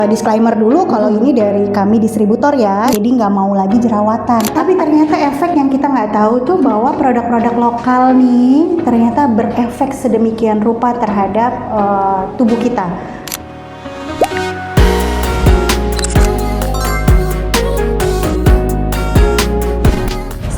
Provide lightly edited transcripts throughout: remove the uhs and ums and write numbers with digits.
Disclaimer dulu kalau ini dari kami distributor ya, jadi nggak mau lagi jerawatan. Tapi ternyata efek yang kita nggak tahu tuh bahwa produk-produk lokal nih ternyata berefek sedemikian rupa terhadap tubuh kita.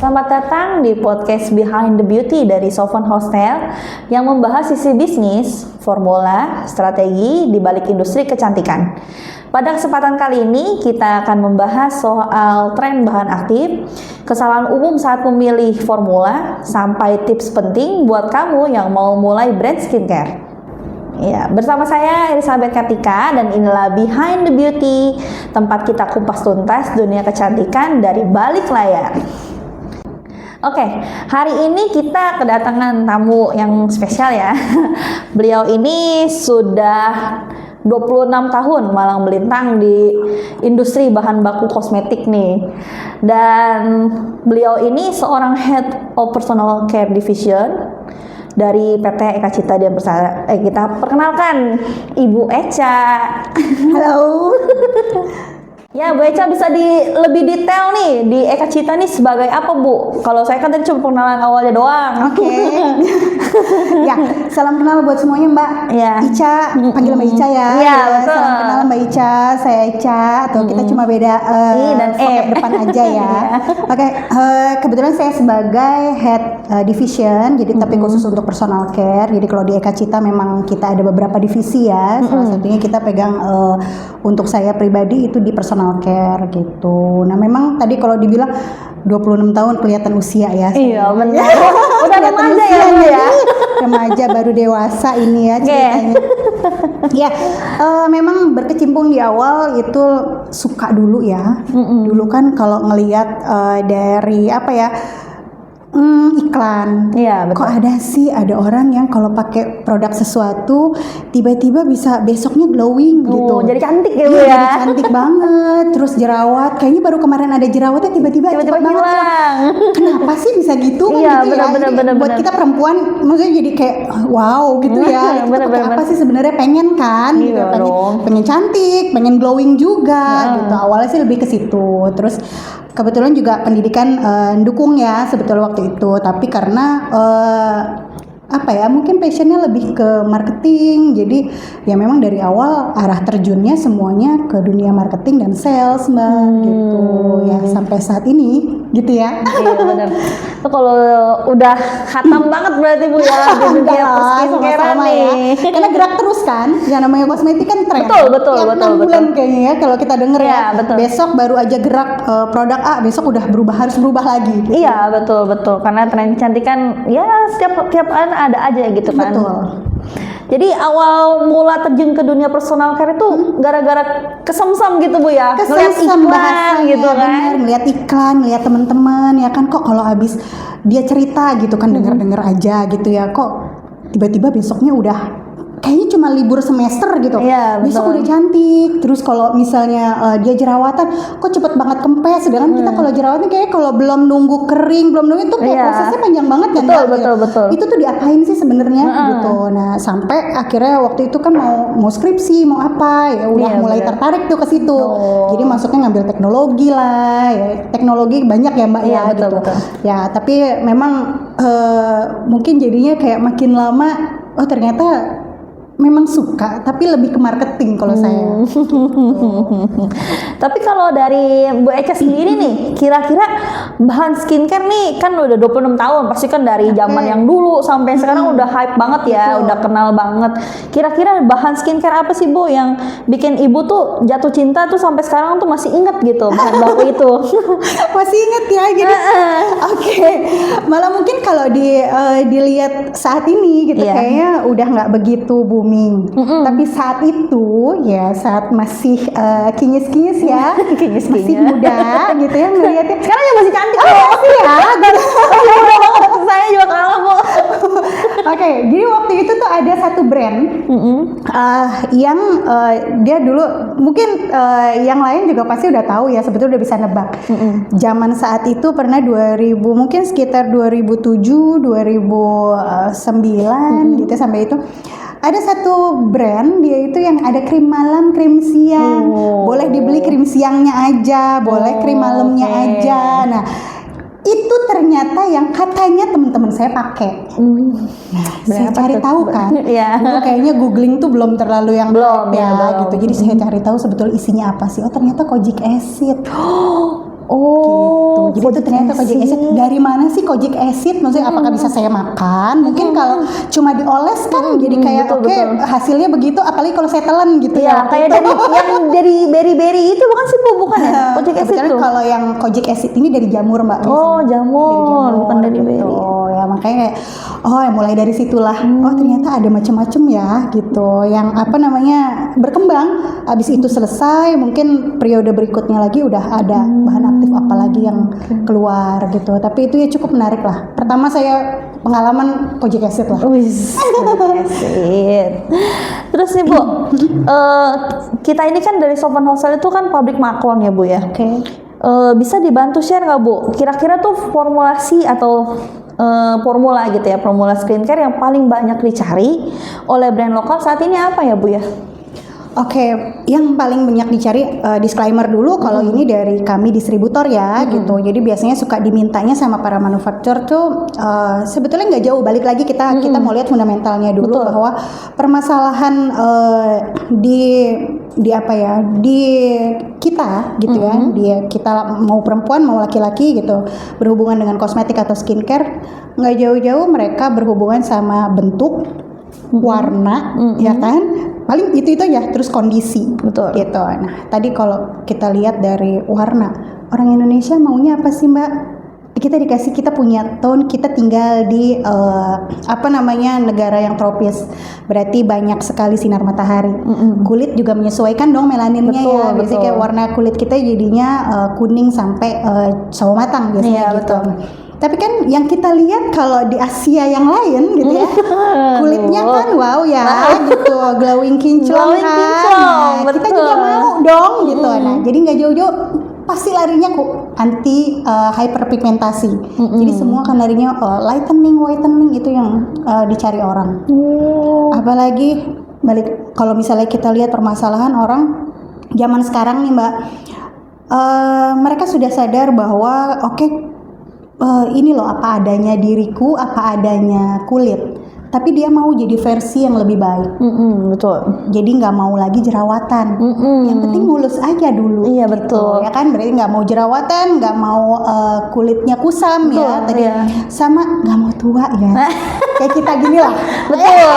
Selamat datang di podcast Behind the Beauty dari Sofon Hostel yang membahas sisi bisnis, formula, strategi di balik industri kecantikan. Pada kesempatan kali ini kita akan membahas soal tren bahan aktif, kesalahan umum saat memilih formula, sampai tips penting buat kamu yang mau mulai brand skincare. Ya, bersama saya Elizabeth Kartika dan inilah Behind the Beauty, tempat kita kupas tuntas dunia kecantikan dari balik layar. Oke, hari ini kita kedatangan tamu yang spesial ya. Beliau ini sudah 26 tahun malang melintang di industri bahan baku kosmetik nih. Dan beliau ini seorang Head of Personal Care Division dari PT Eka Cita Dian Persada. Kita perkenalkan Ibu Echa. Halo. Ya, Bu Echa bisa lebih detail nih di Eka Cita nih sebagai apa, Bu? Kalau saya kan tadi cuma perkenalan awalnya doang. Oke. Ya, salam kenal buat semuanya Mbak. Ya. Ica, panggil Mbak Ica ya. Iya, betul. Salam kenal Mbak Ica, saya Ica. Atau kita cuma beda I dan E depan aja ya. Oke, kebetulan saya sebagai Head Division, jadi tapi khusus untuk personal care. Jadi kalau di Eka Cita memang kita ada beberapa divisi ya. Salah satunya kita pegang untuk saya pribadi itu di personal care gitu. Nah memang tadi kalau dibilang 26 tahun kelihatan usia ya. Iya benar. Udah remaja ya Bu ya. Remaja baru dewasa ini ya ceritanya. Ya memang berkecimpung di awal itu suka dulu ya. Dulu kan kalau ngelihat dari apa ya, iklan. Iya, betul. Kok ada orang yang kalau pakai produk sesuatu tiba-tiba bisa besoknya glowing gitu. Jadi cantik ya Bu Iya, ya. jadi cantik banget. Terus jerawat, kayaknya baru kemarin ada jerawatnya tiba-tiba cepet banget hilang. Kenapa sih bisa gitu? Iya, gitu benar. Buat kita perempuan maksudnya jadi kayak wow gitu ya. Kita pakai apa sih sebenarnya, pengen kan gitu. Iya, Pengen cantik, pengen glowing juga gitu. Awalnya sih lebih ke situ. Terus kebetulan juga pendidikan dukung ya sebetulnya waktu itu, tapi karena apa ya, mungkin passionnya lebih ke marketing, jadi ya memang dari awal arah terjunnya semuanya ke dunia marketing dan sales Mbak gitu ya, sampai saat ini gitu ya. Iya benar. Itu kalau udah khatam banget berarti Bu ya di dunia perskincarean nih. Ya. Karena gerak terus kan, yang namanya kosmetik kan tren. Betul. Tiap 6 bulan kayaknya ya kalau kita denger ya. Betul. Besok baru aja gerak produk A, besok udah harus berubah lagi. Gitu. Iya betul. Karena tren kecantikan ya setiap ada aja gitu kan. Betul. Jadi awal mula terjun ke dunia personal care itu gara-gara kesemsem gitu Bu ya. Ngeliat iklan gitu kan. Ngeliat iklan, ngeliat teman-teman ya kan, kok kalau habis dia cerita gitu kan denger-denger aja gitu ya, kok tiba-tiba besoknya udah kayaknya cuma libur semester gitu. Iya, besok udah cantik. Terus kalau misalnya dia jerawatan, kok cepet banget kempes. Sedangkan kita kalau jerawatan kayak kalau belum nunggu kering, belum nunggu itu kayak prosesnya panjang banget kan. Betul. Itu tuh diapain sih sebenarnya gitu. Nah sampai akhirnya waktu itu kan mau skripsi, mau apa ya udah mulai tertarik tuh ke situ. Jadi masuknya ngambil teknologi lah. Ya, teknologi banyak ya Mbak ya gitu. Betul. Ya tapi memang mungkin jadinya kayak makin lama, oh ternyata memang suka, tapi lebih ke marketing kalau saya. Tapi kalau dari Bu Echa sendiri nih, kira-kira bahan skincare nih kan udah 26 tahun, pasti kan dari zaman yang dulu sampai sekarang udah hype banget ya, udah kenal banget. Kira-kira bahan skincare apa sih Bu yang bikin Ibu tuh jatuh cinta tuh sampai sekarang tuh masih inget gitu bahan baku itu? Masih inget ya gitu. Oke. Malah mungkin kalau dilihat saat ini gitu kayaknya udah nggak begitu booming. Tapi saat itu ya, saat masih kinyis-kinyis ya, masih muda gitu ya ngeliatnya. Sekarang ya masih cantik ya. Saya juga kalah Bu. Oke, jadi waktu itu tuh ada satu brand yang dia dulu mungkin yang lain juga pasti udah tahu ya, sebetulnya udah bisa nebak. Zaman saat itu pernah 2000, mungkin sekitar 2007, 2009 gitu sampai itu Ada satu brand dia itu yang ada krim malam, krim siang. Boleh dibeli krim siangnya aja, boleh krim malamnya aja. Nah, itu ternyata yang katanya teman-teman saya pakai. Nah, saya cari tahu kan. Iya. Dulu kayaknya googling tuh belum terlalu yang Belum, hype ya belum. gitu. Jadi saya cari tahu sebetulnya isinya apa sih. Oh, ternyata kojic acid. Oh, Gitu. Jadi itu ternyata kojic acid. Dari mana sih kojic acid? Maksudnya apakah bisa saya makan? Mungkin kalau cuma dioles kan jadi kayak betul, oke, betul. hasilnya begitu. Apalagi kalau saya telan gitu Iya, ya. kayak dari yang dari berry-berry itu bukan sih Bu? Bukan ya? Kojic acid Kebetulan tuh. kalau yang kojic acid ini dari jamur Mbak. Oh, biasanya. jamur, bukan dari gitu. berry. Ya makanya kayak mulai dari situlah. Oh ternyata ada macam-macam ya gitu. Yang apa namanya berkembang. Habis itu selesai, mungkin periode berikutnya lagi udah ada bahan aktif apa lagi yang keluar gitu. Tapi itu ya cukup menarik lah. Pertama saya pengalaman kojic acid lah. Wis, kojic acid. Terus nih Bu, kita ini kan dari Sofwan Hostel itu kan pabrik maklon ya Bu ya. Oke. Bisa dibantu share nggak Bu? Kira-kira tuh formulasi atau formula gitu ya, formula skincare yang paling banyak dicari oleh brand lokal saat ini apa ya Bu ya? Oke, yang paling banyak dicari disclaimer dulu kalau ini dari kami distributor ya gitu. Jadi biasanya suka dimintanya sama para manufaktur tuh sebetulnya nggak jauh. Balik lagi kita mau lihat fundamentalnya dulu. Betul. Bahwa permasalahan di apa ya di kita gitu ya, kita mau perempuan mau laki-laki gitu berhubungan dengan kosmetik atau skincare nggak jauh-jauh mereka berhubungan sama bentuk, warna, ya kan? Paling itu aja, terus kondisi. Betul. Gitu. Nah, tadi kalau kita lihat dari warna, orang Indonesia maunya apa sih, Mbak? Kita punya tone, kita tinggal di apa namanya negara yang tropis, berarti banyak sekali sinar matahari. Kulit juga menyesuaikan dong melaninnya Betul, ya. Biasanya betul. kayak warna kulit kita jadinya kuning sampai sawo matang biasanya Iya, gitu. betul. Tapi kan yang kita lihat kalau di Asia yang lain gitu ya, kulitnya kan wow ya gitu, glowing kinclong Glowing kan. kinclong, Nah, kita betul. juga mau dong gitu. Nah, jadi nggak jauh-jauh pasti larinya kok anti hyperpigmentasi. Jadi semua kan larinya lightening, whitening itu yang dicari orang. Apalagi balik kalau misalnya kita lihat permasalahan orang zaman sekarang nih Mbak, mereka sudah sadar bahwa ini loh apa adanya diriku, apa adanya kulit. Tapi dia mau jadi versi yang lebih baik. Betul. Jadi nggak mau lagi jerawatan. Yang penting mulus aja dulu. Iya, gitu. betul. Ya kan berarti nggak mau jerawatan, nggak mau kulitnya kusam ya. Betul, Tadi iya. sama nggak mau tua ya. Kayak kita gini lah. Betul.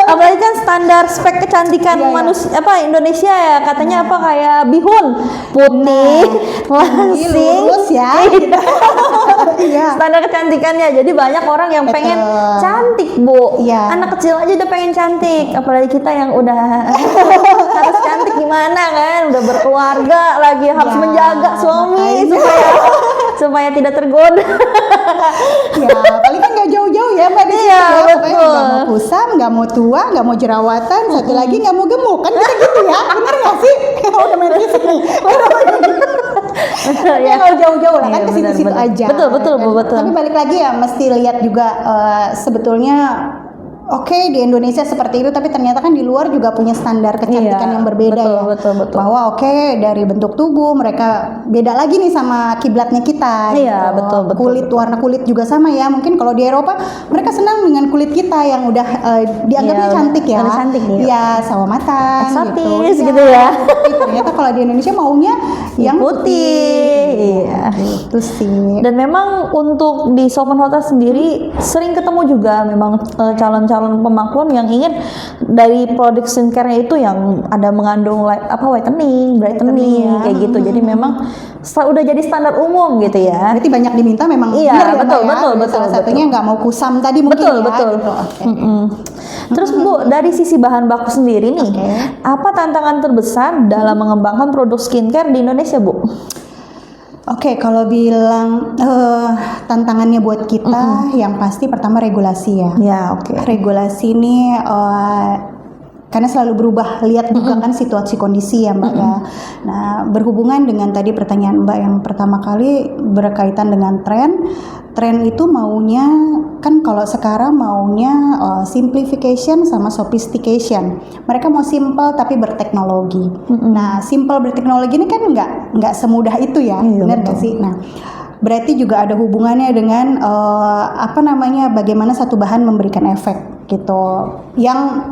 Apalagi kan standar spek kecantikan Iya, iya. manusia Indonesia ya katanya apa kayak bihun putih, Tinggi, langsing, lurus ya. Gitu. Iya. standar kecantikannya. Jadi banyak orang yang pengen Betul. cantik Bu. Iya. Anak kecil aja udah pengen cantik. Apalagi kita yang udah harus cantik gimana kan? Udah berkeluarga lagi harus Ya, menjaga suami makanya. supaya tidak tergoda. Ya, paling kan nggak jauh-jauh ya Mbak di situ Iya, ya. Pokoknya betul. nggak mau kusam, nggak mau tua, nggak mau jerawatan, satu lagi nggak mau gemuk kan kita gitu ya, bener nggak sih? Udah main fisik nih. Betul Ya nggak jauh-jauh lah kan Iya, ke situ-situ benar, aja. betul, betul, Bu, betul. Tapi balik lagi ya mesti lihat juga sebetulnya. Oke, di Indonesia seperti itu, tapi ternyata kan di luar juga punya standar kecantikan Iya, yang berbeda betul, ya. betul, betul. Bahwa dari bentuk tubuh mereka beda lagi nih sama kiblatnya kita. Iya, gitu. betul, betul, Kulit, betul. warna kulit juga sama ya. Mungkin kalau di Eropa mereka senang dengan kulit kita yang udah dianggapnya Iya, cantik ya. udah cantik, iya. Iya, sawo matang Eksotis gitu. gitu ya. Tapi ternyata kalau di Indonesia maunya yang putih. Iya. Itu sih. Dan memang untuk di Sofwan Hotel sendiri sering ketemu juga memang calon-calon pemaklum yang ingin dari produk skincare-nya itu yang ada mengandung whitening, brightening ya. kayak gitu. Jadi memang udah jadi standar umum gitu ya. Berarti banyak diminta memang Iya, benar ya, betul, Mbak, ya? betul, betul, Salah betul. satunya nggak mau kusam tadi mungkin Betul, ya. betul. Gitu. Oke. Terus Bu, dari sisi bahan baku sendiri nih, Oke. apa tantangan terbesar dalam mengembangkan produk skincare di Indonesia, Bu? Oke, kalau bilang tantangannya buat kita, yang pasti pertama regulasi ya. Ya, oke. Regulasi ini karena selalu berubah, lihat juga kan situasi kondisi ya Mbak ya. Nah, berhubungan dengan tadi pertanyaan Mbak yang pertama kali berkaitan dengan tren itu maunya kan, kalau sekarang maunya simplification sama sophistication. Mereka mau simple tapi berteknologi. Nah, simple berteknologi ini kan nggak semudah itu ya, benar nggak sih? Nah, berarti juga ada hubungannya dengan bagaimana satu bahan memberikan efek gitu. Yang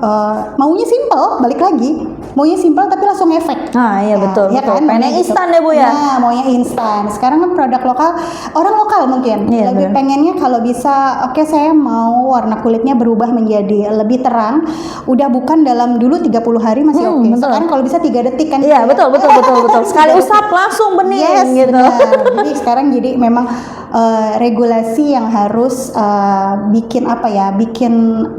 maunya simple, balik lagi, maunya simple tapi langsung efek. Iya betul. Ya kan? Pengen Gitu. instan ya Bu ya. Nah, maunya instan. Sekarang kan produk lokal, orang lokal mungkin lebih pengennya kalau bisa, oke, saya mau warna kulitnya berubah menjadi lebih terang, udah bukan dalam dulu 30 hari masih oke. Sekarang kalau bisa 3 detik kan. Iya, betul. Sekali usap langsung bening gitu. Benar. Jadi sekarang memang regulasi yang harus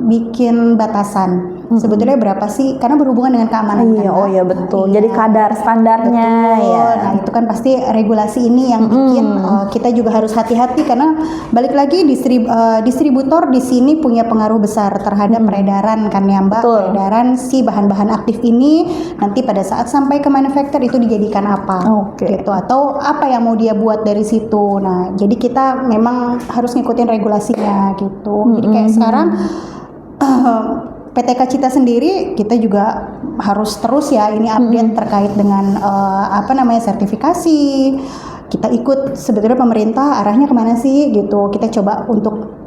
bikin batasan. Sebetulnya berapa sih? Karena berhubungan dengan keamanan. Iya betul. Jadi kadar standarnya. Betul. Ya. Nah, itu kan pasti regulasi ini yang bikin kita juga harus hati-hati, karena balik lagi distributor di sini punya pengaruh besar terhadap peredaran kan ya Mbak. Betul. Peredaran si bahan-bahan aktif ini nanti pada saat sampai ke manufacturer itu dijadikan apa? Gitu, atau apa yang mau dia buat dari situ. Nah, jadi kita memang harus ngikutin regulasinya gitu. Jadi kayak sekarang PTK Cita sendiri kita juga harus terus ya ini update terkait dengan sertifikasi. Kita ikut sebetulnya pemerintah arahnya kemana sih gitu. Kita coba untuk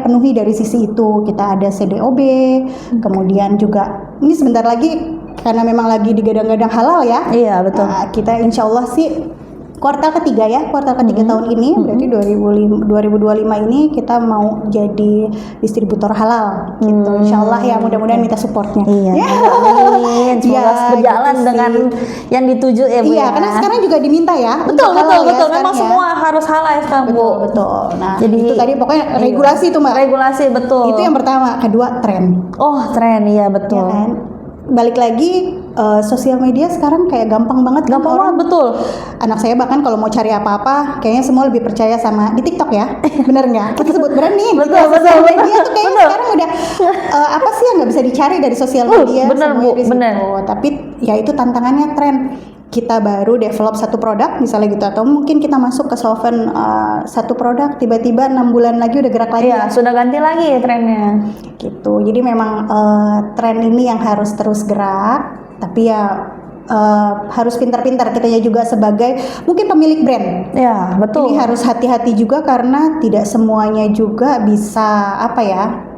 penuhi dari sisi itu. Kita ada CDOB, kemudian juga ini sebentar lagi karena memang lagi digadang-gadang halal ya. Iya betul. Kita insya Allah sih kuartal ketiga tahun ini, berarti 2025 ini kita mau jadi distributor halal gitu. Insya Allah ya, mudah-mudahan minta supportnya. Iya. Amin. Semoga berjalan gitu dengan yang dituju ya Bu. Iya, karena sekarang juga diminta ya. Betul. Ya, memang semua harus halal ya sekarang Bu. Betul. Nah, jadi itu tadi pokoknya regulasi itu Mbak. Regulasi betul. Itu yang pertama. Kedua, tren. Tren, iya betul. Ya kan? Balik lagi, sosial media sekarang kayak gampang banget. Gampang banget, betul. Anak saya bahkan kalau mau cari apa-apa, kayaknya semua lebih percaya sama di TikTok ya. Bener nggak? Kita sebut brand nih. Betul. Media tuh kayaknya sekarang udah apa sih yang nggak bisa dicari dari sosial media? Bener Bu, bener. Tapi ya itu tantangannya, tren. Kita baru develop satu produk misalnya gitu, atau mungkin kita masuk ke solvent satu produk, tiba-tiba 6 bulan lagi udah gerak lagi. Iya, sudah ganti lagi trennya. Gitu. Jadi memang tren ini yang harus terus gerak, tapi ya harus pintar-pintar kitanya juga sebagai mungkin pemilik brand. Ya betul. Ini harus hati-hati juga karena tidak semuanya juga bisa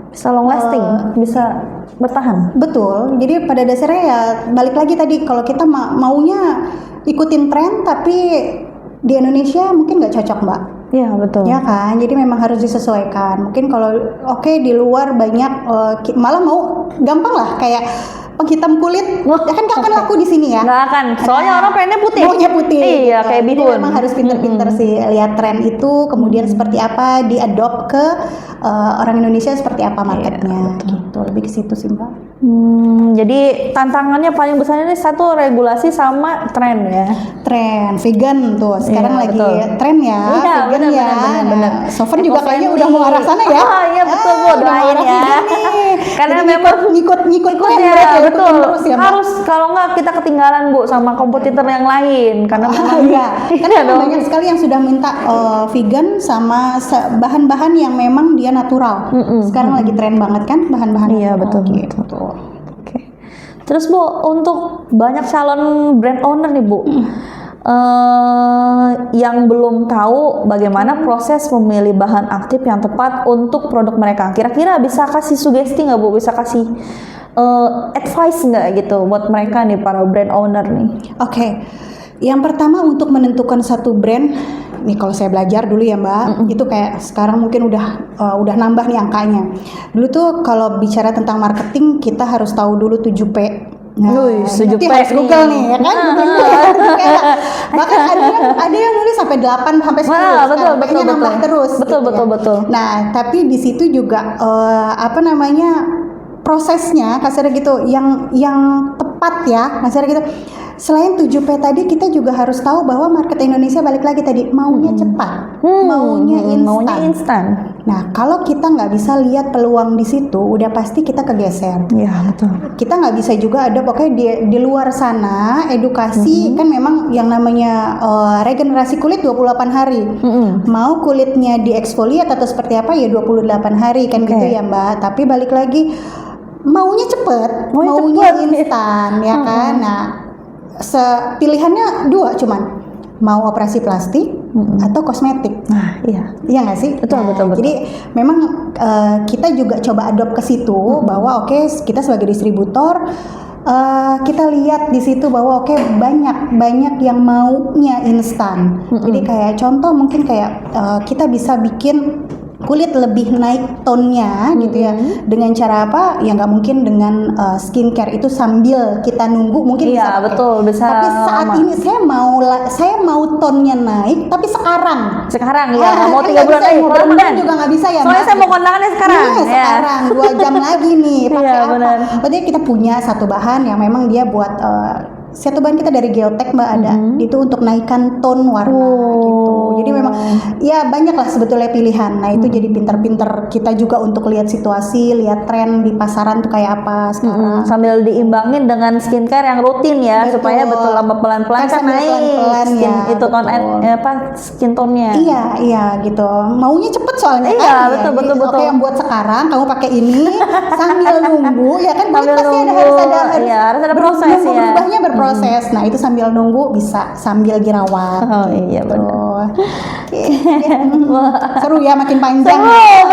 bisa long lasting, bisa bertahan. Betul. Jadi pada dasarnya ya balik lagi tadi, kalau kita maunya ikutin tren tapi di Indonesia mungkin nggak cocok Mbak. Iya betul. Ya kan, jadi memang harus disesuaikan. Mungkin kalau di luar banyak malah mau gampang lah kayak penghitam kulit, ya kan nggak akan laku di sini ya. Nggak akan, soalnya orang pengennya putih. Maunya putih. Iya, kayak Jadi bihun. memang harus pinter-pinter sih lihat tren itu, kemudian seperti apa diadopt ke orang Indonesia, seperti apa marketnya. Gitu, lebih ke situ sih Mbak. Jadi tantangannya paling besar ini satu, regulasi sama tren ya. Tren vegan tuh sekarang lagi tren ya. Iya, vegan bener, ya. bener. Sofen juga kayaknya udah mau arah sana ya. Iya betul Bu, doain ya. Karena Jadi memang ngikut tren ya, mereka betul. terus ya, Mbak. Harus, kalau nggak kita ketinggalan Bu sama kompetitor yang lain, karena memang karena banyak sekali yang sudah minta vegan sama bahan-bahan yang memang dia natural. Sekarang lagi tren banget kan bahan-bahan. Iya betul. Oke. Terus Bu, untuk banyak calon brand owner nih Bu, yang belum tahu bagaimana proses memilih bahan aktif yang tepat untuk produk mereka, kira-kira bisa kasih sugesti nggak Bu? Bisa kasih advice nggak gitu buat mereka nih, para brand owner nih? Oke. Yang pertama, untuk menentukan satu brand, nih kalau saya belajar dulu ya Mbak, itu kayak sekarang mungkin udah nambah nih angkanya. Dulu tuh kalau bicara tentang marketing, kita harus tahu dulu 7P. Nah, nanti harus Google nih ya kan? Bahkan ada yang nulis sampai 8 sampai 10. Betul. Nambah terus. Betul. Nah, tapi di situ juga prosesnya kasarnya gitu yang tepat ya, kasarnya gitu. Selain 7P tadi, kita juga harus tahu bahwa market Indonesia balik lagi tadi maunya cepat, maunya instan. Nah, kalau kita nggak bisa lihat peluang di situ, udah pasti kita kegeser. Iya, betul. Kita nggak bisa juga ada pokoknya di luar sana edukasi kan memang yang namanya regenerasi kulit 28 hari. Mau kulitnya dieksfoliat atau seperti apa ya 28 hari kan gitu ya Mbak. Tapi balik lagi maunya cepet, maunya instan ya kan. Nah, pilihannya dua cuman mau operasi plastik atau kosmetik. Nah, iya nggak sih? Betul. Jadi memang kita juga coba adopt ke situ bahwa oke, kita sebagai distributor kita lihat di situ bahwa oke, banyak yang maunya instan. Jadi kayak contoh mungkin kayak kita bisa bikin kulit lebih naik tone-nya gitu ya. Dengan cara apa? Ya nggak mungkin dengan skincare itu sambil kita nunggu mungkin bisa pakai. Betul, bisa. Tapi saat ini saya mau tone-nya naik tapi sekarang ya nggak mau 3 bulan lagi, mau berbulan juga nggak bisa ya. Soalnya saya mau kondangannya sekarang. Iya, sekarang 2 jam lagi nih pakai apa? Benar. Berarti kita punya satu bahan yang memang dia buat satu bahan kita dari Geotek Mbak ada itu untuk naikkan tone warna gitu. Jadi memang ya banyak lah sebetulnya pilihan. Nah itu jadi pinter-pinter kita juga untuk lihat situasi, lihat tren di pasaran tuh kayak apa sekarang. Sambil diimbangin dengan skincare yang rutin ya, supaya betul lama pelan-pelan kan naik itu skin tone-nya. Iya gitu. Maunya cepet soalnya kan. Iya betul. Oke, yang buat sekarang kamu pakai ini sambil nunggu ya kan. Sambil pasti nunggu, harus ada proses ya. Berubahnya berproses. Nah itu sambil nunggu bisa sambil dirawat. Iya benar. Seru ya, makin panjang.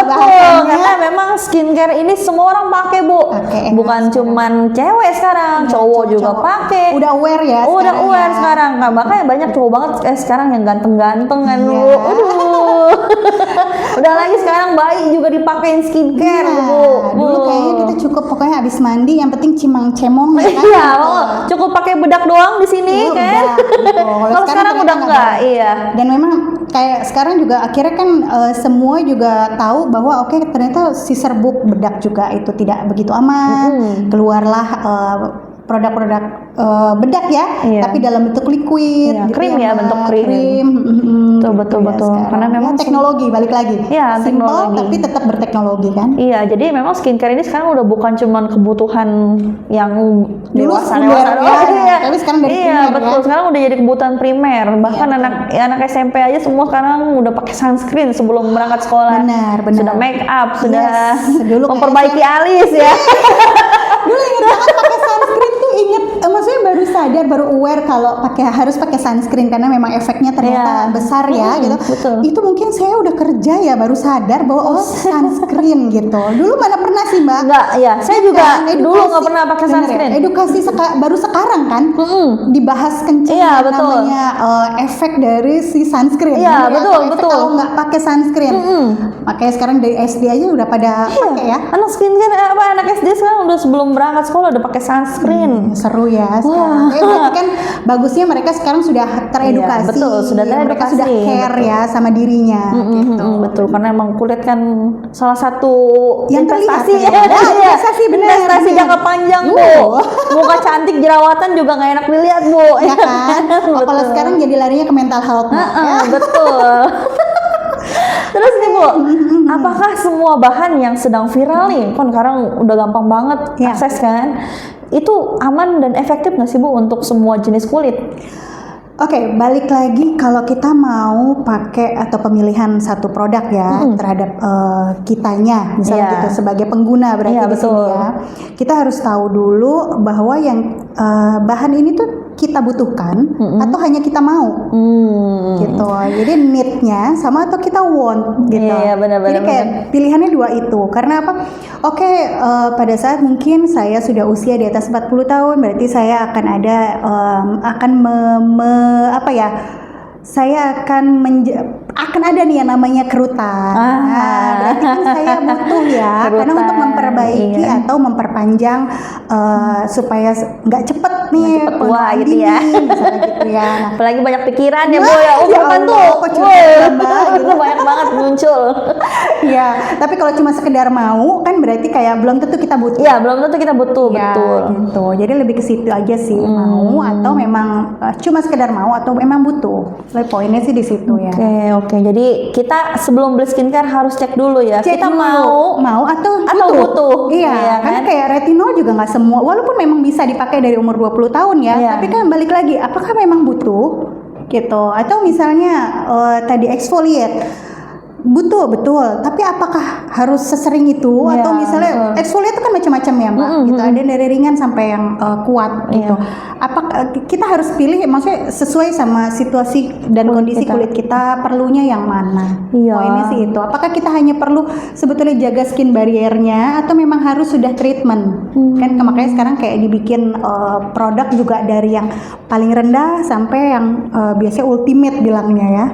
Betul. Karena memang skincare ini semua orang pakai Bu. Bukan cuman cewek sekarang, cowok juga pakai. Udah aware ya. Udah aware sekarang. Nah, makanya banyak cowok banget sekarang yang ganteng-ganteng kan Bu. Aduh. Udah lagi sekarang bayi juga dipakein skincare Bu. Dulu kayaknya kita cukup pokoknya habis mandi yang penting cemong ya kan. Iya, cukup pakai bedak doang di sini kan. Kalau sekarang udah enggak, iya. Dan memang kayak sekarang juga akhirnya kan semua juga tahu bahwa oke, ternyata si serbuk bedak juga itu tidak begitu aman. Keluarlah produk-produk bedak ya, tapi dalam bentuk liquid, gitu krim ya, bentuk krim. Betul. Karena memang teknologi balik lagi. Iya, simple tapi tetap berteknologi kan. Iya, jadi memang skincare ini sekarang udah bukan cuman kebutuhan yang dewasa tapi sekarang dari primer, betul. Sekarang udah jadi kebutuhan primer. Bahkan anak SMP aja semua sekarang udah pakai sunscreen sebelum berangkat sekolah. Benar. Sudah make up, sudah memperbaiki kayaknya alis ya. Dulu inget banget pakai sunscreen tuh, maksudnya baru sadar, baru aware kalau harus pakai sunscreen karena memang efeknya ternyata besar ya gitu. Betul. Itu mungkin saya udah kerja ya baru sadar bahwa sunscreen gitu. Dulu mana pernah sih Mbak? Enggak, ya. Saya juga dulu nggak pernah pakai sunscreen. Edukasi baru sekarang kan dibahas kenceng namanya efek dari si sunscreen. Iya, betul. Kalau nggak pakai sunscreen. Makanya sekarang dari SD aja udah pada pakai ya. Anak skincare anak SD sekarang udah sebelum berangkat sekolah udah pakai sunscreen. Seru ya sekarang. Berarti kan bagusnya mereka sekarang sudah teredukasi. Betul, sudah teredukasi. Mereka sudah care ya sama dirinya. Betul, karena emang kulit kan salah satu yang investasi terlihat, investasi benar. Investasi jangka panjang Bu. Muka cantik jerawatan juga nggak enak dilihat Bu. Ya kan. Kalau sekarang jadi larinya ke mental health. Betul. Terus nih Bu, apakah semua bahan yang sedang viral nih, kan sekarang udah gampang banget akses kan, itu aman dan efektif nggak sih Bu untuk semua jenis kulit? Oke, balik lagi kalau kita mau pakai atau pemilihan satu produk ya terhadap kitanya, misalnya gitu sebagai pengguna berarti di sini ya. Kita harus tahu dulu bahwa yang bahan ini tuh kita butuhkan atau hanya kita mau, gitu. Jadi need-nya sama atau kita want, gitu. Iya, benar-benar. Jadi kayak pilihannya dua itu. Karena apa? Oke, pada saat mungkin saya sudah usia di atas 40 tahun, berarti saya akan ada saya akan ada nih yang namanya kerutan. Berarti kan saya butuh ya, karena untuk memperbaiki atau memperpanjang supaya nggak cepet nih cepet tua mandi gitu ya. nih, misalnya gitu ya. Nah, Apalagi banyak pikiran ya Bu ya. Oh ya kapan Allah, tuh? kok curhat, Mbak, gitu. Banyak banget muncul. Iya, tapi kalau cuma sekedar mau kan berarti kayak belum tentu kita butuh. Iya, belum tentu kita butuh, Ya, betul. gitu. Jadi lebih ke situ aja sih, mau atau memang cuma sekedar mau atau memang butuh. Poinnya sih di situ ya. Oke. Jadi kita sebelum beli skincare harus cek dulu ya. Cek kita dulu, mau atau butuh. Iya, Iya, kan? kan kayak retinol juga nggak semua, walaupun memang bisa dipakai dari umur 20 tahun ya, Iya. tapi kan balik lagi, apakah memang butuh gitu? Atau misalnya tadi exfoliate butuh betul, tapi apakah harus sesering itu? Iya, Atau misalnya betul. exfoliate itu kan macam-macam ya Mbak, gitu. Ada dari ringan sampai yang kuat gitu. Apa kita harus pilih, maksudnya sesuai sama situasi dan kondisi kulit kita perlunya yang mana? Iya. Poinnya sih itu. Apakah kita hanya perlu sebetulnya jaga skin barriernya atau memang harus sudah treatment? Kan makanya sekarang kayak dibikin produk juga dari yang paling rendah sampai yang biasanya ultimate bilangnya ya.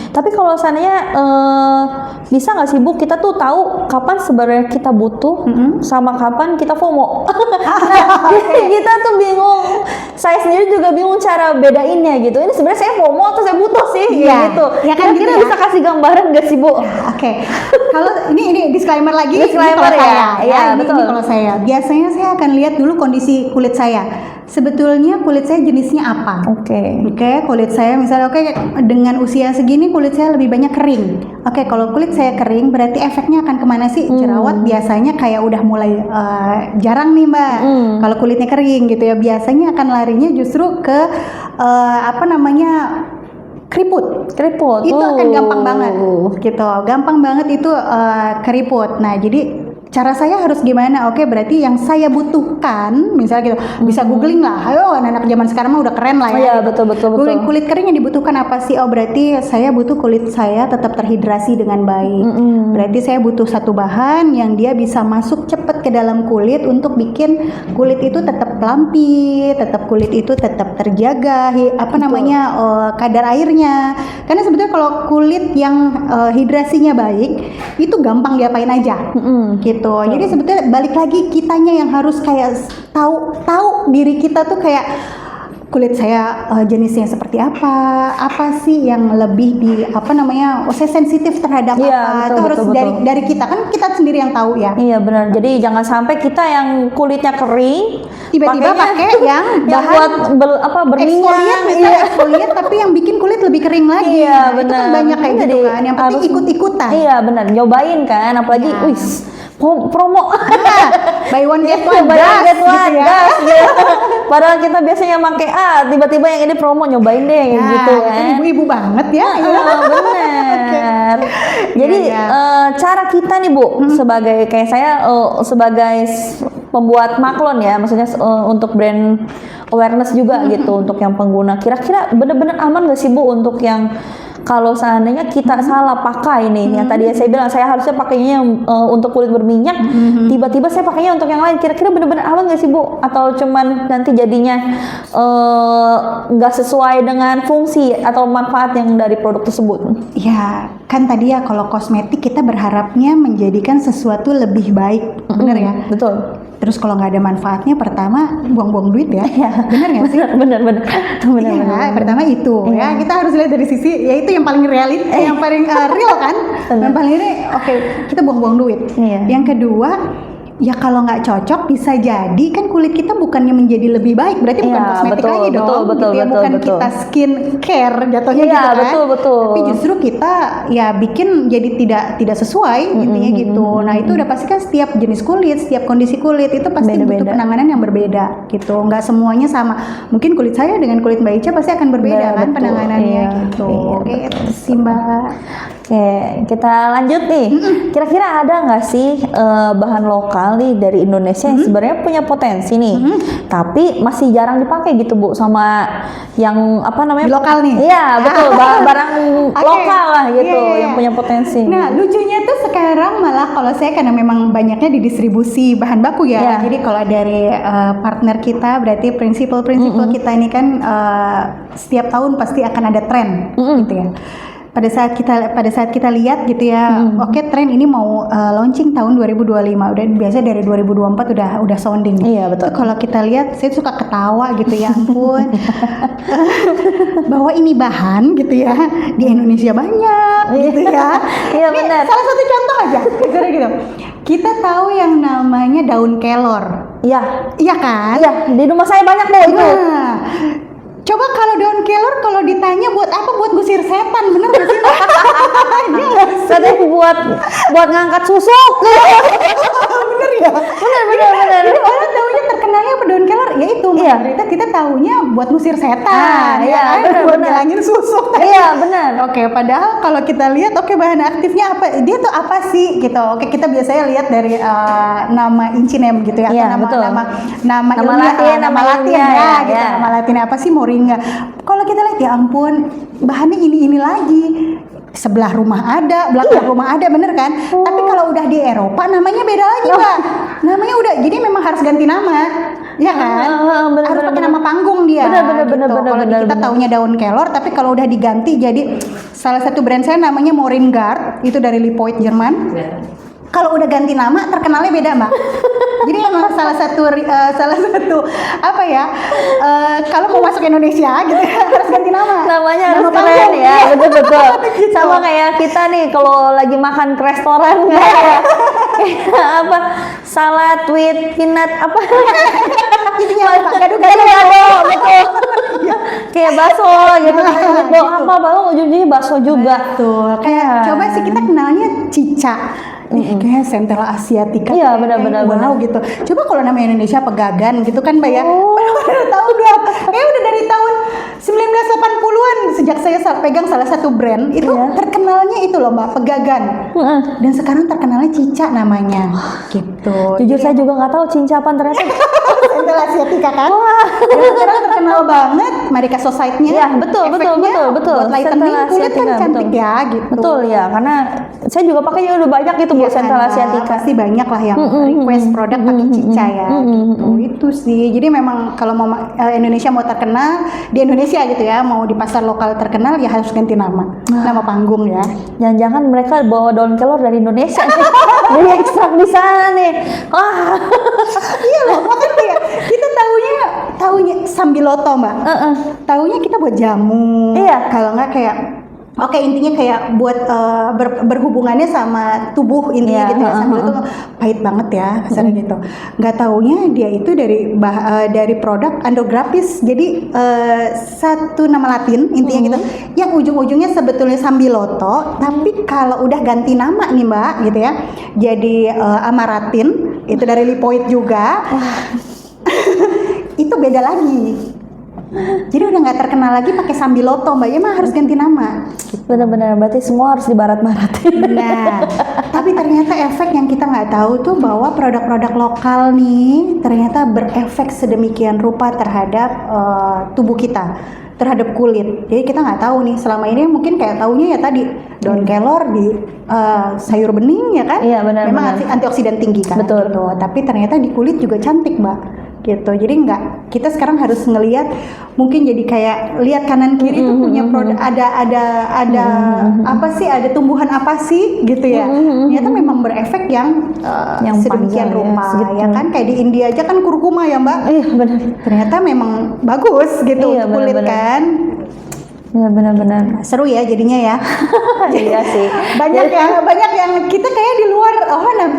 Tapi kalau seandainya bisa nggak sih Bu, kita tuh tahu kapan sebenarnya kita butuh sama kapan kita FOMO. Kita tuh bingung. Saya sendiri juga bingung cara bedainnya gitu. Ini sebenarnya saya FOMO atau saya butuh sih gitu. Ya kan Kira-kira gitu ya. bisa kasih gambaran nggak sih Bu? Oke. Kalau ini disclaimer lagi. Disclaimer ini kalau ya. saya, Iya, ini betul. kalau saya. Biasanya saya akan lihat dulu kondisi kulit saya. Sebetulnya kulit saya jenisnya apa? Oke. Oke, kulit saya misalnya dengan usia segini kulit saya lebih banyak kering. Oke, kalau kulit saya kering berarti efeknya akan kemana sih? Jerawat biasanya kayak udah mulai jarang nih Mbak. Kalau kulitnya kering gitu ya, biasanya akan larinya justru ke keriput. Itu akan gampang banget gitu, gampang banget itu keriput. Nah jadi cara saya harus gimana? Oke, berarti yang saya butuhkan, misalnya gitu, bisa googling lah. Ayo, anak-anak zaman sekarang mah udah keren lah ya. Iya, betul. Googling kulit kering yang dibutuhkan apa sih? Oh, berarti saya butuh kulit saya tetap terhidrasi dengan baik. Berarti saya butuh satu bahan yang dia bisa masuk cepat ke dalam kulit untuk bikin kulit itu tetap lampi, tetap kulit itu tetap terjaga, kadar airnya. Karena sebetulnya kalau kulit yang hidrasinya baik, itu gampang diapain aja. Gitu. Jadi sebetulnya balik lagi kitanya yang harus kayak tahu diri kita tuh kayak kulit saya jenisnya seperti apa sih yang lebih saya sensitif terhadap apa, itu harus dari kita, kan kita sendiri yang tahu ya. Iya benar. Jadi jangan sampai kita yang kulitnya kering tiba-tiba pakai yang bahan buat berminyak, exfoliate tapi yang bikin kulit lebih kering lagi. Iya, Nah, itu kan banyak kayak gitu kan. Yang penting ikut-ikutan. Iya benar, nyobain kan, apalagi wis promo. Buy one get one, buy one get one, gitu ya. gas, gitu. Padahal kita biasanya pakai tiba-tiba yang ini promo, nyobain deh gitu kan. Ibu-ibu banget ya. Benar. Jadi cara kita nih Bu, sebagai kayak saya sebagai pembuat maklon ya, maksudnya untuk brand awareness juga gitu untuk yang pengguna. Kira-kira benar-benar aman gak sih Bu untuk yang kalau seandainya kita salah pakai nih, yang tadi saya bilang saya harusnya pakainya yang untuk kulit berminyak, tiba-tiba saya pakainya untuk yang lain. Kira-kira benar-benar aman gak sih Bu? Atau cuman nanti jadinya nggak sesuai dengan fungsi atau manfaat yang dari produk tersebut? Ya, kan tadi ya kalau kosmetik kita berharapnya menjadikan sesuatu lebih baik, benar ya? Betul. Terus kalau nggak ada manfaatnya, pertama buang-buang duit ya, benar nggak sih? Benar. Pertama itu ya, kita harus lihat dari sisi, ya itu yang paling realit, yang paling real kan, yang paling ini, oke, kita buang-buang duit. Yang kedua, ya kalau nggak cocok bisa jadi kan kulit kita bukannya menjadi lebih baik, berarti bukan kosmetik lagi dong, bukan kita skin care jatuhnya gitu kan. Betul. Tapi justru kita ya bikin jadi tidak sesuai intinya gitu. Nah itu udah pasti kan setiap jenis kulit, setiap kondisi kulit itu pasti butuh penanganan yang berbeda gitu. Nggak semuanya sama. Mungkin kulit saya dengan kulit Mbak Ica pasti akan berbeda kan penanganannya gitu. Oke, itu sih Mbak. Oke, kita lanjut nih. Kira-kira ada nggak sih bahan lokal nih dari Indonesia yang sebenarnya punya potensi nih, tapi masih jarang dipakai gitu Bu, sama yang lokal nih? Iya betul, barang lokal lah gitu yang punya potensi. Nah lucunya tuh sekarang malah kalau saya karena memang banyaknya di distribusi bahan baku ya, jadi kalau dari partner kita berarti prinsipal kita ini kan setiap tahun pasti akan ada tren gitu ya. pada saat kita lihat gitu ya, oke tren ini mau launching tahun 2025, udah biasa dari 2024 udah sounding. Iya, betul. Itu kalau kita lihat saya suka ketawa gitu ya ampun. Bahwa ini bahan gitu ya di Indonesia banyak gitu ya. Iya, Ini benar. salah satu contoh aja gitu. Kita tahu yang namanya daun kelor. Iya. Iya kan? Iya, di rumah saya banyak tuh itu. Nah, coba kalau daun kelor kalau ditanya buat apa? Buat ngusir setan, bener gak sih? Iya nggak sih? Katanya buat ngangkat susuk. Bener ya? Bener. Jadi orang taunya terkenalnya apa daun kelor? Ya itu, Iya. kita taunya buat ngusir setan. Iya, kan? bener, Buat bener. ngilangin susuk. Iya, bener. Oke, padahal kalau kita lihat, bahan aktifnya apa? Dia tuh apa sih gitu? Oke, kita biasanya lihat dari nama incinem gitu ya, Iya, atau betul. nama ilmiah, Latin, nama nama Latin ilmiah, ya, ya, gitu. ya. Nama Latin apa sih moringa? Kalau kita lihat ya ampun, bahannya ini lagi. Sebelah rumah ada, belakang rumah ada, bener kan? Tapi kalau udah di Eropa namanya beda lagi, Mbak. Namanya udah, jadi memang harus ganti nama, ya kan? bener, Harus pakai bener. nama panggung dia. Bener. Kalau kita taunya daun kelor, tapi kalau udah diganti jadi salah satu brand saya namanya Moringard, itu dari Lipoid Jerman. Kalau udah ganti nama terkenalnya beda, Mbak. Jadi memang salah satu apa ya? Kalau mau masuk Indonesia gitu ya, harus ganti nama. Namanya harus Nama keren panggung, ya, betul. Gitu. Sama kayak kita nih kalau lagi makan ke restoran kayak apa salad with peanut apa Intinya apa? gado-gado, betul. Kayak bakso gitu, apa baru ujung-ujungnya bakso juga. Betul. Kayak coba sih kita kenalnya cica. Kayak Centella Asiatica. Iya, kayak benar. gitu. Coba kalau nama Indonesia pegagan gitu kan, Mbak ya. Benar-benar tahu dong. Kayak udah dari tahun 1980-an sejak saya pegang salah satu brand itu terkenalnya itu loh, Mbak, pegagan. Dan sekarang terkenalnya cica namanya. Gitu. Jujur saya juga nggak tahu cincapan ternyata. Centella Asiatica kan. Dan sekarang terkenal banget Marika Society-nya. Iya, betul. Buat lightening Centella kulit kan Asiatica, cantik betul. ya gitu. Betul ya, karena saya juga pakainya udah banyak gitu Bu Centella Asiatica. Pasti banyak lah yang request produk pakai cica ya. Gitu. Itu sih. Jadi memang kalau mau Indonesia mau terkenal di Indonesia gitu ya, mau di pasar lokal terkenal ya harus ganti nama. Nama panggung ya. Jangan-jangan mereka bawa daun kelor dari Indonesia nih. Dari ekstrak di sana nih. Wah. Iya loh, makanya kayak kita taunya sambiloto, Mbak. Taunya kita buat jamu. Iya. Kalau nggak kayak oke, intinya kayak buat berhubungannya sama tubuh intinya gitu ya. Sambil itu pahit banget ya kasarnya gitu. Nggak taunya dia itu dari produk andrograpis. Jadi satu nama Latin intinya gitu. Yang ujung-ujungnya sebetulnya sambiloto, tapi kalau udah ganti nama nih, Mbak, gitu ya. Jadi amaratin, itu dari Lipoid juga. Itu beda lagi. Jadi udah nggak terkenal lagi pakai sambiloto, Mbak. Ya mah harus ganti nama. Benar-benar berarti semua harus dibarat-baratin. Benar. Tapi ternyata efek yang kita nggak tahu tuh bahwa produk-produk lokal nih ternyata berefek sedemikian rupa terhadap tubuh kita, terhadap kulit. Jadi kita nggak tahu nih, selama ini mungkin kayak taunya ya tadi daun kelor di sayur bening ya kan? Iya, benar. Memang antioksidan tinggi kan. Betul. Gitu. Tapi ternyata di kulit juga cantik, Mbak. Gitu. Jadi kita sekarang harus ngelihat, mungkin jadi kayak lihat kanan kiri tuh punya produk, ada apa sih, ada tumbuhan apa sih gitu ya. Ternyata memang berefek yang sedemikian rupa ya kan, kayak di India aja kan kurkuma ya, Mbak. Iya, benar. Ternyata memang bagus gitu Iya, untuk kulit benar-benar. kan. Benar-benar. Seru ya jadinya ya. Iya sih. banyak yang kita kayak di luar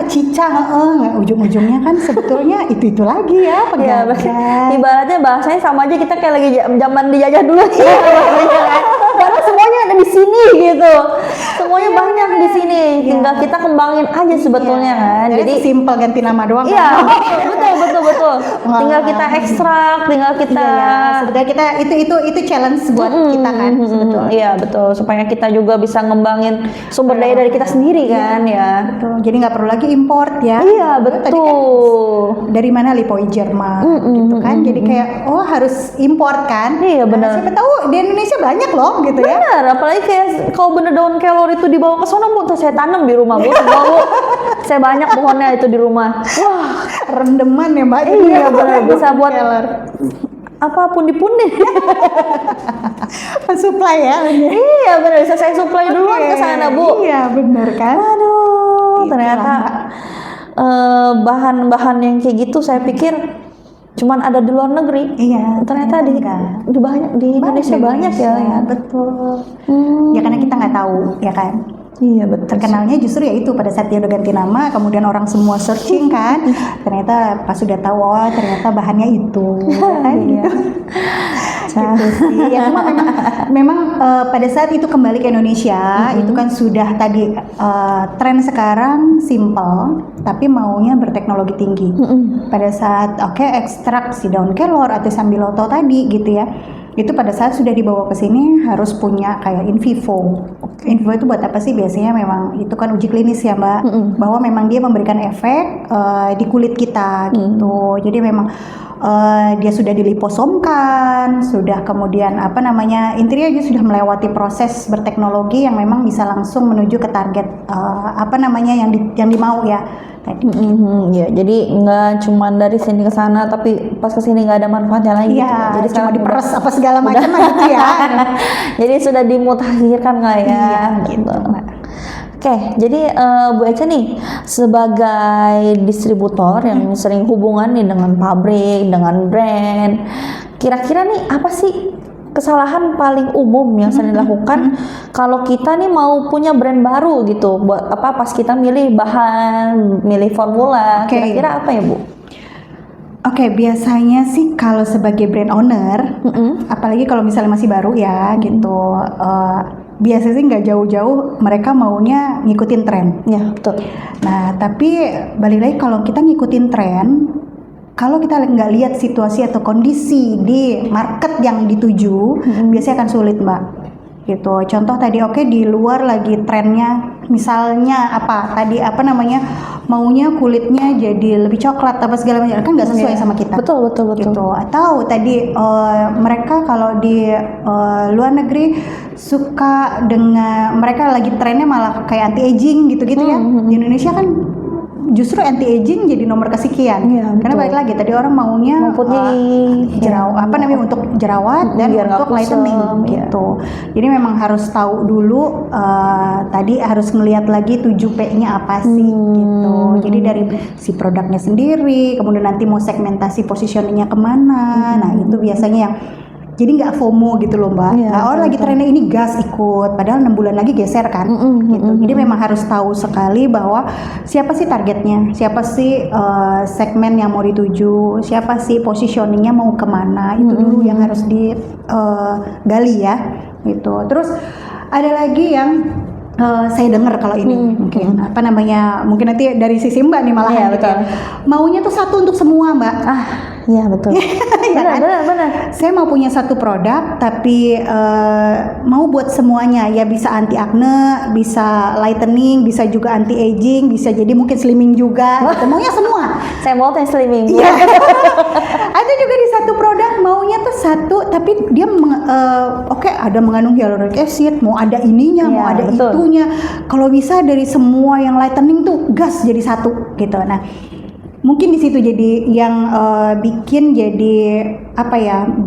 cica, nggak ujung-ujungnya kan sebetulnya itu lagi ya Ya, pegagan. ibaratnya bahasanya sama aja kita kayak lagi zaman dijajah dulu sih. Karena semuanya ada di sini gitu. Semuanya banyak di sini. Tinggal kita kembangin aja sebetulnya kan. Jadi simpel ganti nama doang. Iya, kan? betul. Tinggal kita ekstrak, tinggal kita sebetulnya kita itu challenge buat kita kan sebetulnya. Iya, betul. Supaya kita juga bisa ngembangin sumber daya dari kita sendiri kan ya. Betul. Jadi nggak perlu lagi import ya. Iya, Tadi kan betul. dari mana Lipoid Jerman gitu kan. Jadi kayak harus import kan. Iya, benar. Siapa tahu di Indonesia banyak loh gitu ya. Benar, apalagi kayak kalau bener daun kelor itu dibawa ke sana, Bu, saya tanam di rumah, Bu. Saya banyak pohonnya itu di rumah. Wah, Rendeman ya, Mbak. iya benar, bisa buat kelor. apa pundi-pundi. Supply ya. Iya benar, bisa saya supply duluan ke sana Bu. Iya benar kan. Aduh, Gitu ternyata lah, Mbak. bahan-bahan yang kayak gitu saya pikir cuman ada di luar negeri. Iya, ternyata di enggak. di Indonesia banyak ya. Betul. Hmm. Ya karena kita nggak tahu, ya kan. Iya betul. Terkenalnya justru ya itu pada saat dia udah ganti nama, kemudian orang semua searching kan, ternyata pas sudah tahu oh ternyata bahannya itu, kan Iya. gitu. Gitu sih. Ya cuma memang pada saat itu kembali ke Indonesia itu kan sudah tadi tren sekarang simple tapi maunya berteknologi tinggi. Pada saat ekstrak si daun kelor atau sambiloto tadi gitu ya. Itu pada saat sudah dibawa ke sini harus punya kayak in vivo. In vivo itu buat apa sih? Biasanya memang itu kan uji klinis ya Mbak, bahwa memang dia memberikan efek di kulit kita gitu. Jadi memang dia sudah diliposomkan, sudah kemudian intinya dia sudah melewati proses berteknologi yang memang bisa langsung menuju ke target yang dimau ya. Ya, jadi nggak cuma dari sini ke sana, tapi pas ke sini nggak ada manfaatnya lagi. Iya, gitu. Jadi cuma sekarang diperes apa segala macam gitu ya. Jadi sudah dimutakhirkan nggak ya? Iya, gitu, Mbak. Oke, jadi Bu Eca nih sebagai distributor yang sering hubungan nih dengan pabrik, dengan brand, kira-kira nih apa sih kesalahan paling umum yang sering dilakukan kalau kita nih mau punya brand baru gitu, buat apa pas kita milih bahan, milih formula, kira-kira apa ya Bu? Oke, biasanya sih kalau sebagai brand owner, apalagi kalau misalnya masih baru ya gitu, biasanya sih nggak jauh-jauh mereka maunya ngikutin tren. Ya betul. Nah tapi balik lagi kalau kita ngikutin tren, kalau kita nggak lihat situasi atau kondisi di market yang dituju, biasanya akan sulit Mbak. Gitu. Contoh tadi di luar lagi trennya, misalnya maunya kulitnya jadi lebih coklat apa segala macam, kan nggak sesuai sama kita. Betul. Gitu. Atau tadi mereka kalau di luar negeri suka dengan mereka lagi trennya malah kayak anti aging gitu-gitu ya. Di Indonesia kan justru anti aging jadi nomor kesekian. Ya, karena balik lagi tadi orang maunya untuk jerawat dan biar untuk lightening gitu. Jadi memang harus tahu dulu tadi harus ngelihat lagi 7P-nya apa sih gitu. Jadi dari si produknya sendiri, kemudian nanti mau segmentasi positioningnya kemana. Nah itu biasanya yang jadi nggak FOMO gitu loh Mbak. Lagi trennya ini gas ikut, padahal 6 bulan lagi geser kan. Gitu. Jadi memang harus tahu sekali bahwa siapa sih targetnya, siapa sih segmen yang mau dituju, siapa sih positioningnya mau kemana, itu dulu yang harus digali ya. Gitu. Terus ada lagi yang saya dengar kalau ini mungkin mungkin nanti dari sisi Mbak nih malahan gitu ya. Maunya tuh satu untuk semua Mbak. Iya betul. Benar. Saya mau punya satu produk tapi mau buat semuanya ya, bisa anti acne, bisa lightening, bisa juga anti aging, bisa jadi mungkin slimming juga. Gitu. Maunya semua. Saya mau tes slimming. Iya. Ada juga di satu produk maunya tuh satu tapi dia ada mengandung hyaluronic acid, mau ada ininya, mau ada itunya. Kalau bisa dari semua yang lightening tuh gas jadi satu gitu. Nah, mungkin di situ jadi yang bikin jadi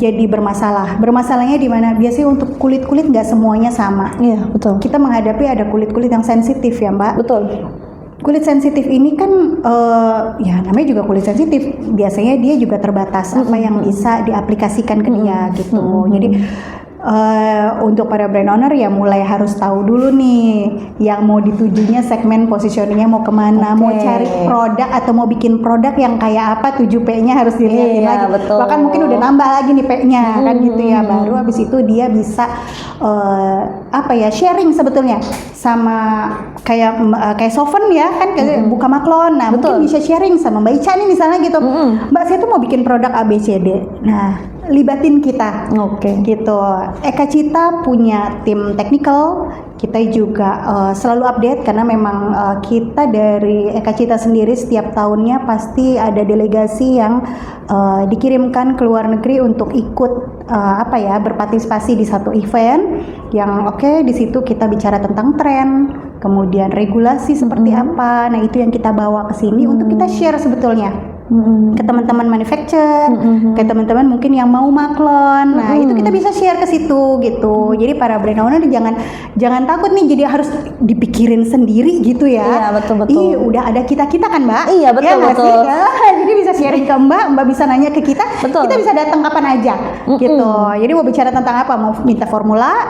jadi bermasalah. Bermasalahnya di mana? Biasanya untuk kulit-kulit nggak semuanya sama. Iya, betul. Kita menghadapi ada kulit-kulit yang sensitif ya, Mbak. Betul. Kulit sensitif ini kan namanya juga kulit sensitif. Biasanya dia juga terbatas apa yang bisa diaplikasikan ke dia gitu. Jadi untuk para brand owner ya mulai harus tahu dulu nih yang mau ditujunya segmen positioningnya mau kemana, mau cari produk atau mau bikin produk yang kayak apa, 7P-nya harus dilihatin lagi. Betul. Bahkan mungkin udah nambah lagi nih P-nya kan gitu ya. Baru habis itu dia bisa sharing sebetulnya sama kayak Sofen ya kan kayak buka maklon. Nah, mungkin bisa sharing sama Mbak Ica nih misalnya gitu. Mbak saya tuh mau bikin produk ABCD. Nah, libatin kita. Gitu. Eka Cita punya tim technical, kita juga selalu update karena memang kita dari Eka Cita sendiri setiap tahunnya pasti ada delegasi yang dikirimkan ke luar negeri untuk ikut berpartisipasi di satu event yang di situ kita bicara tentang tren, kemudian regulasi seperti apa. Nah, itu yang kita bawa ke sini untuk kita share sebetulnya. ke teman-teman manufacturer, ke teman-teman mungkin yang mau maklon. Nah, itu kita bisa share ke situ gitu. Jadi para brand owner jangan takut nih jadi harus dipikirin sendiri gitu ya. Iya, betul. Udah ada kita kan, Mbak. Iya, betul, ya, nggak betul. sih? Ya, jadi bisa sharing ke Mbak bisa nanya ke kita. Betul. Kita bisa datang kapan aja gitu. Jadi mau bicara tentang apa? Mau minta formula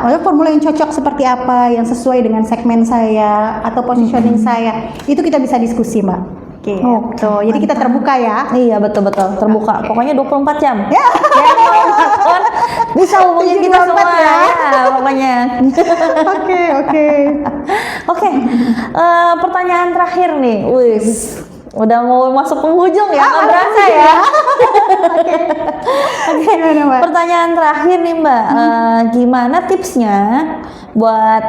yang cocok seperti apa, yang sesuai dengan segmen saya atau positioning saya. Itu kita bisa diskusi, Mbak. Gitu. Jadi kita terbuka ya. Iya, betul terbuka. Pokoknya 24 jam. Ya. Yang mau maklon bisa hubungin kita 24 semua ya. pokoknya. Oke. Pertanyaan terakhir nih. Wis. Udah mau masuk penghujung ya, nggak berasa ya. Oke. Pertanyaan terakhir nih Mbak, gimana tipsnya buat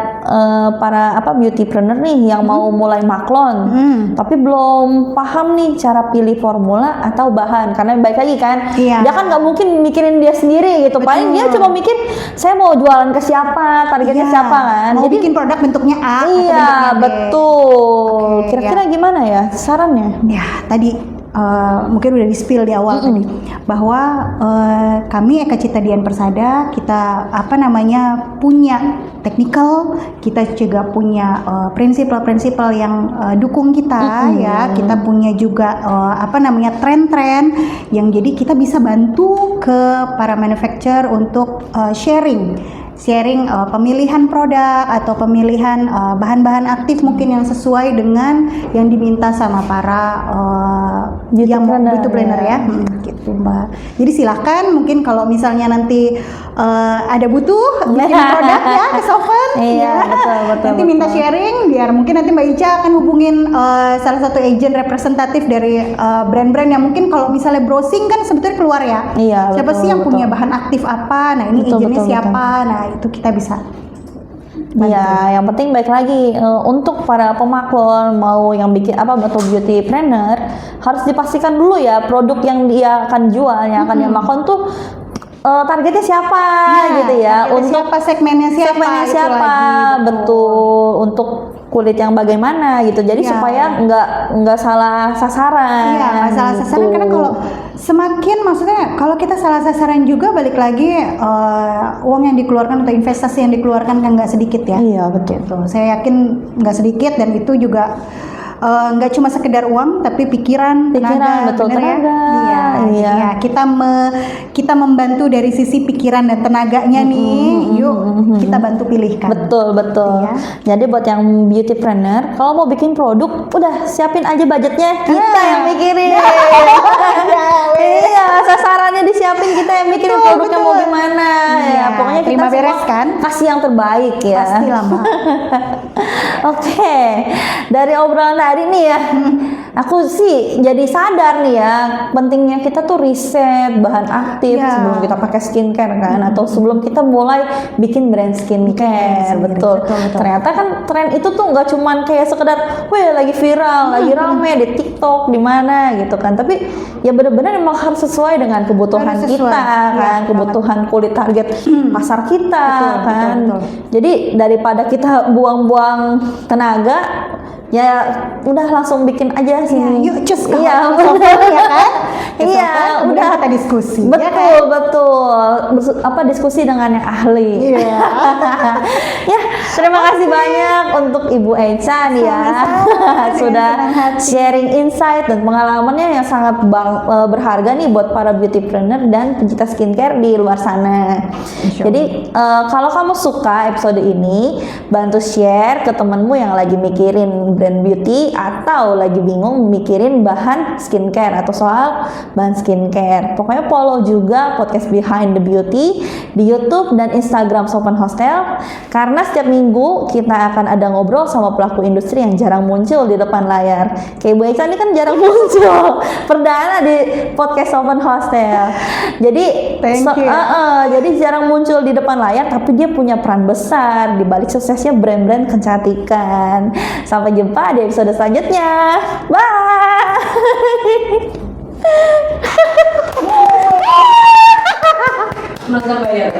para beautypreneur nih yang mau mulai maklon, tapi belum paham nih cara pilih formula atau bahan, karena baik lagi kan, dia kan nggak mungkin mikirin dia sendiri gitu, paling dia cuma mikir saya mau jualan ke siapa, targetnya siapa kan, mau bikin produk bentuknya A. Iya betul. Kira-kira gimana ya sarannya? Ya tadi mungkin udah di-spill di awal tadi bahwa kami Eka Cita Dian Persada kita punya technical, kita juga punya prinsipal-prinsipal yang dukung kita ya, kita punya juga tren-tren yang jadi kita bisa bantu ke para manufacturer untuk sharing pemilihan produk atau pemilihan bahan-bahan aktif mungkin yang sesuai dengan yang diminta sama para beauty planner ya. Gitu Mbak. Jadi silahkan mungkin kalau misalnya nanti ada butuh bikin produk ya ke Sofen iya, betul. nanti minta sharing biar mungkin nanti Mbak Ica akan hubungin salah satu agent representatif dari brand-brand yang mungkin kalau misalnya browsing kan sebetulnya keluar ya. Iya, siapa sih yang punya bahan aktif apa? Nah ini agennya siapa? Nah itu kita bisa. Iya, yang penting baik lagi untuk para pemaklon mau yang bikin atau beauty planner harus dipastikan dulu ya produk yang dia akan jual, yang akan dia maklon tuh targetnya siapa gitu ya, untuk segmennya siapa betul, untuk kulit yang bagaimana gitu, jadi supaya nggak salah sasaran. Iya, nggak salah sasaran gitu. Karena kalau semakin maksudnya kalau kita salah sasaran juga balik lagi uang yang dikeluarkan atau investasi yang dikeluarkan kan nggak sedikit ya. Iya betul. Gitu. Saya yakin nggak sedikit dan itu juga nggak cuma sekedar uang tapi pikiran tenaga, betul, tenaga. Iya. Kita membantu dari sisi pikiran dan tenaganya nih. Yuk kita bantu pilihkan. Betul. Iya. Jadi buat yang beautypreneur kalau mau bikin produk udah siapin aja budgetnya, kita yang mikirin. Iya, sasarannya disiapin, kita yang mikirin produknya mau gimana. Ya, pokoknya kita beres kan? Kasih yang terbaik ya. Pastilah Mbak. Oke, dari obrolan tadi nih ya, aku sih jadi sadar nih ya, pentingnya kita tuh riset bahan aktif sebelum kita pakai skincare kan, atau sebelum kita mulai bikin brand skincare. Betul. Ternyata kan tren itu tuh nggak cuman kayak sekedar, lagi viral, lagi rame di TikTok, di mana gitu kan, tapi ya benar-benar memang harus sesuai dengan kebutuhan kita kan, kebutuhan kulit target pasar kita kan. Betul. Jadi daripada kita buang-buang tenaga, ya udah langsung bikin aja sih. Yuk cus ke ya kan? Iya, udah kita diskusi. Betul. Diskusi dengan yang ahli. Iya. Ya, terima kasih banyak untuk Ibu Eca nih ya. Sudah sharing insight dan pengalamannya yang sangat berharga nih buat para beautypreneur dan pencinta skincare di luar sana. Jadi kalau kamu suka episode ini, bantu share ke temenmu yang lagi mikirin brand beauty atau lagi bingung mikirin bahan skincare atau soal bahan skincare. Pokoknya follow juga podcast Behind the Beauty di YouTube dan Instagram Sopan Hostel, karena setiap minggu kita akan ada ngobrol sama pelaku industri yang jarang muncul di depan layar. Kayak Bu Eka ini kan jarang muncul, perdana di podcast Sopan Hostel. Jadi jadi jarang muncul di depan layar, tapi dia punya peran besar di balik suksesnya brand-brand kecantikan. Sampai jumpa di episode selanjutnya. Bye. Nggak bayar.